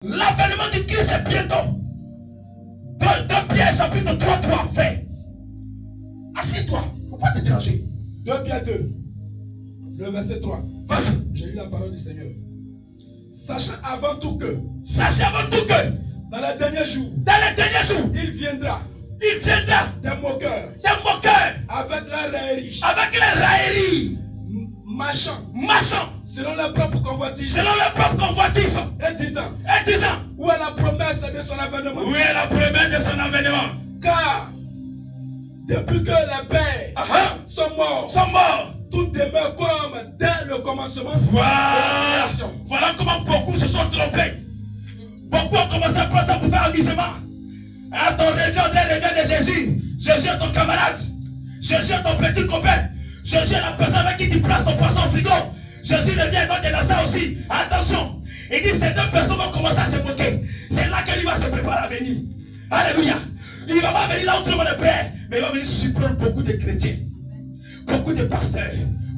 L'avènement du Christ est bientôt. 2 Pierre chapitre 3, fait. Assieds-toi, il ne faut pas te déranger. 2 Pierre 2, le verset 3. Vas-y. J'ai lu la parole du Seigneur. Sachez avant tout que dans les derniers jours, il viendra des moqueurs, avec la raillerie, marchant selon leur propre convoitise, et disant où est la promesse de son avènement, car depuis que les pères sont morts, tout demeure comme dès le commencement. Voilà comment beaucoup se sont trompés. Beaucoup ont commencé à prendre ça pour faire amusement. À ton revient de Jésus. Jésus est ton camarade. Jésus est ton petit copain. Jésus est la personne avec qui tu places ton poisson au frigo. Jésus revient donc dans ça aussi. Attention. Il dit ces 2 personnes vont commencer à se moquer. C'est là que lui va se préparer à venir. Alléluia. Il ne va pas venir là où tout le monde est prêt. Mais il va venir surprendre beaucoup de chrétiens. Beaucoup de pasteurs.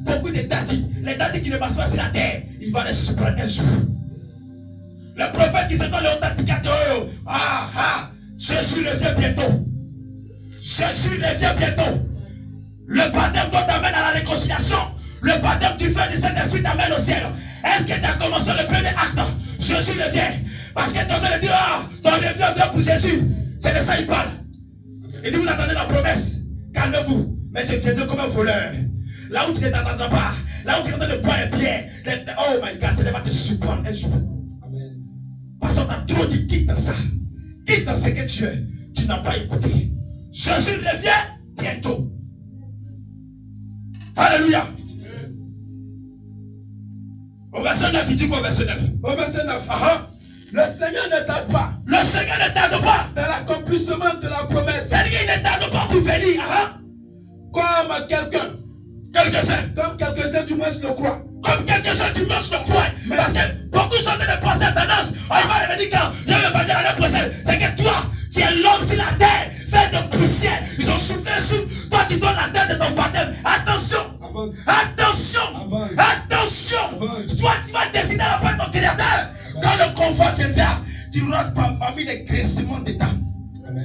Beaucoup de daddies. Les daddies qui ne passent pas sur la terre. Il va les surprendre un jour. Le prophète qui se donne l'authenticité. Jésus revient bientôt. Le baptême doit t'amener à la réconciliation. Le baptême du feu du Saint-Esprit t'amène au ciel. Est-ce que tu as commencé le premier acte? Jésus revient. Parce que tu es en train de dire, ton revient pour Jésus. C'est de ça qu'il parle. Il dit, vous attendez la promesse. Calmez-vous. Mais je viendrai comme un voleur. Là où tu ne t'attendras pas. Là où tu es en train de boire les pierres. Oh my God, ça va te surprendre un jour. Amen. Parce qu'on t'a trop dit, quitte dans ça. Quitte dans ce que tu es. Tu n'as pas écouté. Jésus revient bientôt. Alléluia. Au verset 9, il dit quoi au verset 9? Au verset 9. Le Seigneur ne tarde pas. Le Seigneur ne tarde pas. Dans l'accomplissement de la promesse. C'est-à-dire qu'il ne tarde pas pour venir. Comme quelqu'un. Comme quelques-uns du moins le croient. Comme quelques-uns du moins le croient. Parce que beaucoup sont en train de passer à tendance. Il va revenir quand il y a le baptême l'année prochaine. C'est que toi, tu es l'homme sur la terre, fait de poussière. Ils ont soufflé sur toi, tu donnes la terre de ton baptême. Attention. Avance. Avance. Toi qui vas décider à la part de ton créateur. Quand le convoi viendra, tu auras parmi les graissements de ta